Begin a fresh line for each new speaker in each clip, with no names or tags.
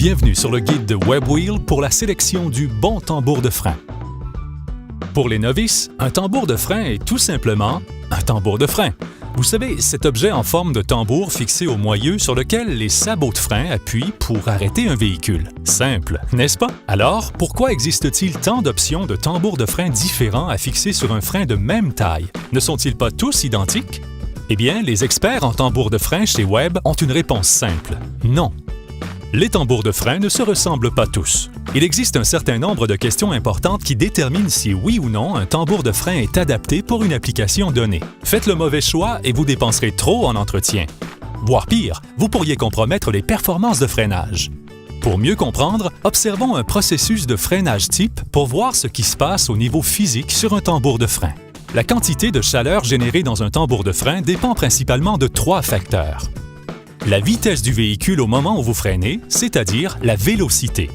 Bienvenue sur le guide de WebWheel pour la sélection du bon tambour de frein. Pour les novices, un tambour de frein est tout simplement un tambour de frein. Vous savez, cet objet en forme de tambour fixé au moyeu sur lequel les sabots de frein appuient pour arrêter un véhicule. Simple, n'est-ce pas? Alors, pourquoi existe-t-il tant d'options de tambours de frein différents à fixer sur un frein de même taille? Ne sont-ils pas tous identiques? Eh bien, les experts en tambour de frein chez Web ont une réponse simple. Non. Les tambours de frein ne se ressemblent pas tous. Il existe un certain nombre de questions importantes qui déterminent si oui ou non un tambour de frein est adapté pour une application donnée. Faites le mauvais choix et vous dépenserez trop en entretien. Voire pire, vous pourriez compromettre les performances de freinage. Pour mieux comprendre, observons un processus de freinage type pour voir ce qui se passe au niveau physique sur un tambour de frein. La quantité de chaleur générée dans un tambour de frein dépend principalement de 3 facteurs. La vitesse du véhicule au moment où vous freinez, c'est-à-dire la vélocité.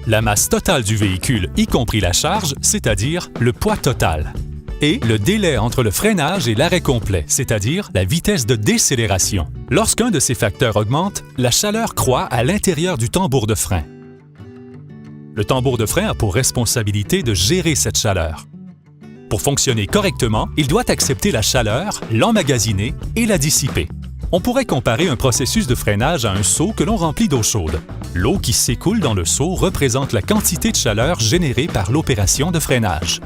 La masse totale du véhicule, y compris la charge, c'est-à-dire le poids total. Et le délai entre le freinage et l'arrêt complet, c'est-à-dire la vitesse de décélération. Lorsqu'un de ces facteurs augmente, la chaleur croît à l'intérieur du tambour de frein. Le tambour de frein a pour responsabilité de gérer cette chaleur. Pour fonctionner correctement, il doit accepter la chaleur, l'emmagasiner et la dissiper. On pourrait comparer un processus de freinage à un seau que l'on remplit d'eau chaude. L'eau qui s'écoule dans le seau représente la quantité de chaleur générée par l'opération de freinage.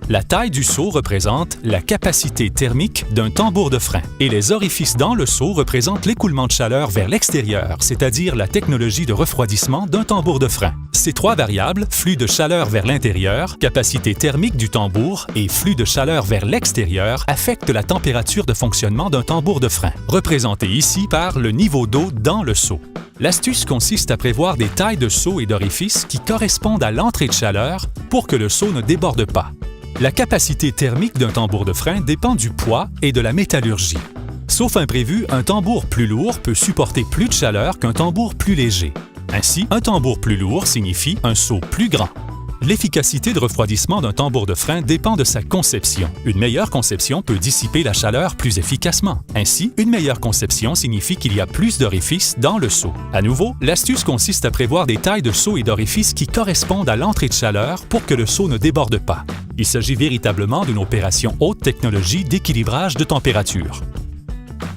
La taille du seau représente la capacité thermique d'un tambour de frein et les orifices dans le seau représentent l'écoulement de chaleur vers l'extérieur, c'est-à-dire la technologie de refroidissement d'un tambour de frein. Ces 3 variables, flux de chaleur vers l'intérieur, capacité thermique du tambour et flux de chaleur vers l'extérieur, affectent la température de fonctionnement d'un tambour de frein, représenté ici par le niveau d'eau dans le seau. L'astuce consiste à prévoir des tailles de seau et d'orifices qui correspondent à l'entrée de chaleur pour que le seau ne déborde pas. La capacité thermique d'un tambour de frein dépend du poids et de la métallurgie. Sauf imprévu, un tambour plus lourd peut supporter plus de chaleur qu'un tambour plus léger. Ainsi, un tambour plus lourd signifie un seau plus grand. L'efficacité de refroidissement d'un tambour de frein dépend de sa conception. Une meilleure conception peut dissiper la chaleur plus efficacement. Ainsi, une meilleure conception signifie qu'il y a plus d'orifices dans le seau. À nouveau, l'astuce consiste à prévoir des tailles de seau et d'orifices qui correspondent à l'entrée de chaleur pour que le seau ne déborde pas. Il s'agit véritablement d'une opération haute technologie d'équilibrage de température.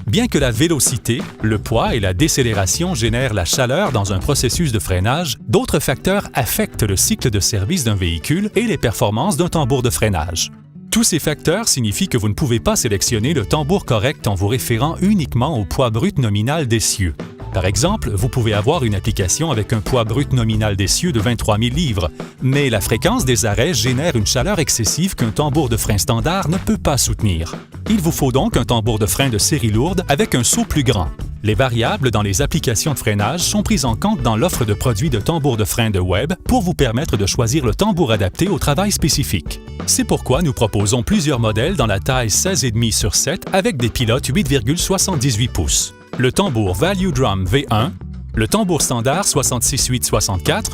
Bien que la vélocité, le poids et la décélération génèrent la chaleur dans un processus de freinage, d'autres facteurs affectent le cycle de service d'un véhicule et les performances d'un tambour de freinage. Tous ces facteurs signifient que vous ne pouvez pas sélectionner le tambour correct en vous référant uniquement au poids brut nominal d'essieu. Par exemple, vous pouvez avoir une application avec un poids brut nominal d'essieu de 23 000 livres, mais la fréquence des arrêts génère une chaleur excessive qu'un tambour de frein standard ne peut pas soutenir. Il vous faut donc un tambour de frein de série lourde avec un seau plus grand. Les variables dans les applications de freinage sont prises en compte dans l'offre de produits de tambour de frein de Web pour vous permettre de choisir le tambour adapté au travail spécifique. C'est pourquoi nous proposons plusieurs modèles dans la taille 16,5 sur 7 avec des pilotes 8,78 pouces. Le tambour Value Drum V1, le tambour standard 66-8-64,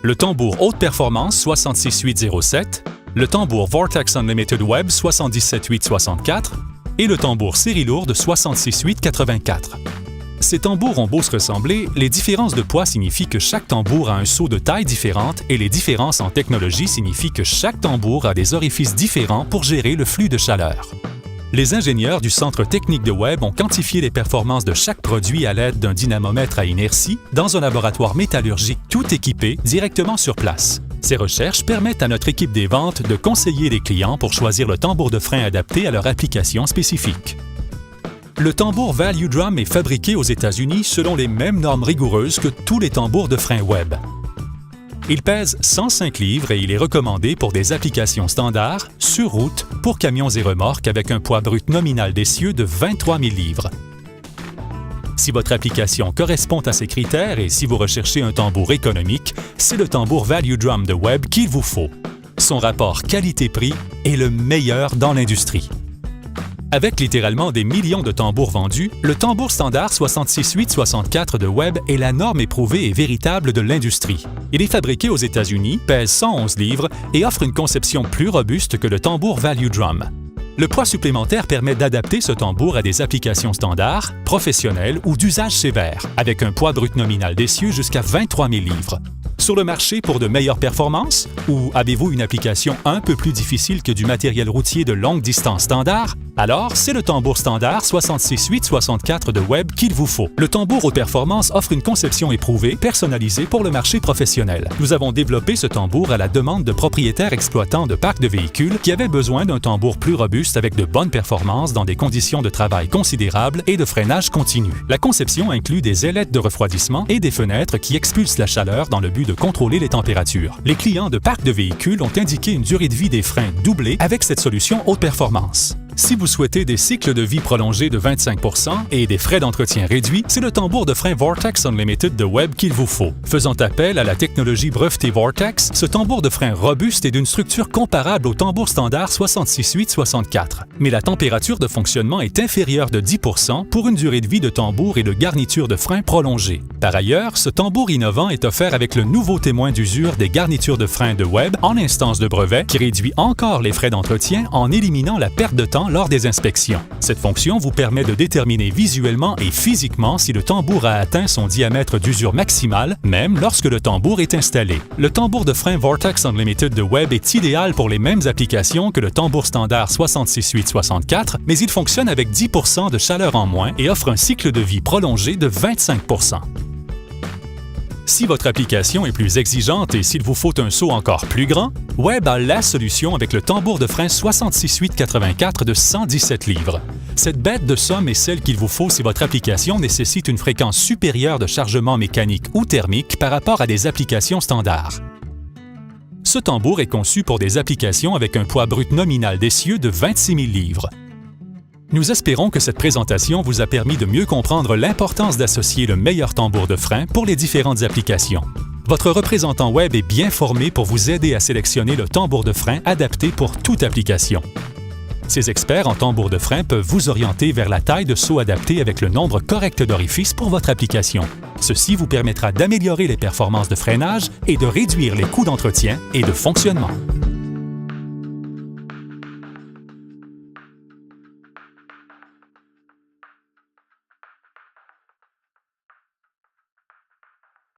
le tambour haute performance 66-8-07, le tambour Vortex Unlimited Web 77-8-64 et le tambour série lourde 66-8-84. Ces tambours ont beau se ressembler, les différences de poids signifient que chaque tambour a un seau de taille différente et les différences en technologie signifient que chaque tambour a des orifices différents pour gérer le flux de chaleur. Les ingénieurs du Centre technique de Web ont quantifié les performances de chaque produit à l'aide d'un dynamomètre à inertie dans un laboratoire métallurgique tout équipé directement sur place. Ces recherches permettent à notre équipe des ventes de conseiller les clients pour choisir le tambour de frein adapté à leur application spécifique. Le tambour Value Drum est fabriqué aux États-Unis selon les mêmes normes rigoureuses que tous les tambours de frein Web. Il pèse 105 livres et il est recommandé pour des applications standards, sur route, pour camions et remorques avec un poids brut nominal d'essieu de 23 000 livres. Si votre application correspond à ces critères et si vous recherchez un tambour économique, c'est le tambour Value Drum de Web qu'il vous faut. Son rapport qualité-prix est le meilleur dans l'industrie. Avec littéralement des millions de tambours vendus, le tambour standard 66-8-64 de Web est la norme éprouvée et véritable de l'industrie. Il est fabriqué aux États-Unis, pèse 111 livres et offre une conception plus robuste que le tambour Value Drum. Le poids supplémentaire permet d'adapter ce tambour à des applications standards, professionnelles ou d'usage sévère, avec un poids brut nominal d'essieu jusqu'à 23 000 livres. Sur le marché pour de meilleures performances? Ou avez-vous une application un peu plus difficile que du matériel routier de longue distance standard? Alors, c'est le tambour standard 66864 de Webb qu'il vous faut. Le tambour haute performance offre une conception éprouvée, personnalisée pour le marché professionnel. Nous avons développé ce tambour à la demande de propriétaires exploitants de parcs de véhicules qui avaient besoin d'un tambour plus robuste avec de bonnes performances dans des conditions de travail considérables et de freinage continu. La conception inclut des ailettes de refroidissement et des fenêtres qui expulsent la chaleur dans le but de contrôler les températures. Les clients de parcs de véhicules ont indiqué une durée de vie des freins doublée avec cette solution haute performance. Si vous souhaitez des cycles de vie prolongés de 25 % et des frais d'entretien réduits, c'est le tambour de frein Vortex Unlimited de Webb qu'il vous faut. Faisant appel à la technologie brevetée Vortex, ce tambour de frein robuste est d'une structure comparable au tambour standard 66864. Mais la température de fonctionnement est inférieure de 10 % pour une durée de vie de tambour et de garniture de frein prolongée. Par ailleurs, ce tambour innovant est offert avec le nouveau témoin d'usure des garnitures de frein de Webb en instance de brevet qui réduit encore les frais d'entretien en éliminant la perte de temps lors des inspections. Cette fonction vous permet de déterminer visuellement et physiquement si le tambour a atteint son diamètre d'usure maximale, même lorsque le tambour est installé. Le tambour de frein Vortex Unlimited de Webb est idéal pour les mêmes applications que le tambour standard 66864, mais il fonctionne avec 10 % de chaleur en moins et offre un cycle de vie prolongé de 25 %. Si votre application est plus exigeante et s'il vous faut un saut encore plus grand, Webb a la solution avec le tambour de frein 66884 de 117 livres. Cette bête de somme est celle qu'il vous faut si votre application nécessite une fréquence supérieure de chargement mécanique ou thermique par rapport à des applications standards. Ce tambour est conçu pour des applications avec un poids brut nominal d'essieu de 26 000 livres. Nous espérons que cette présentation vous a permis de mieux comprendre l'importance d'associer le meilleur tambour de frein pour les différentes applications. Votre représentant Webb est bien formé pour vous aider à sélectionner le tambour de frein adapté pour toute application. Ces experts en tambour de frein peuvent vous orienter vers la taille de saut adaptée avec le nombre correct d'orifices pour votre application. Ceci vous permettra d'améliorer les performances de freinage et de réduire les coûts d'entretien et de fonctionnement.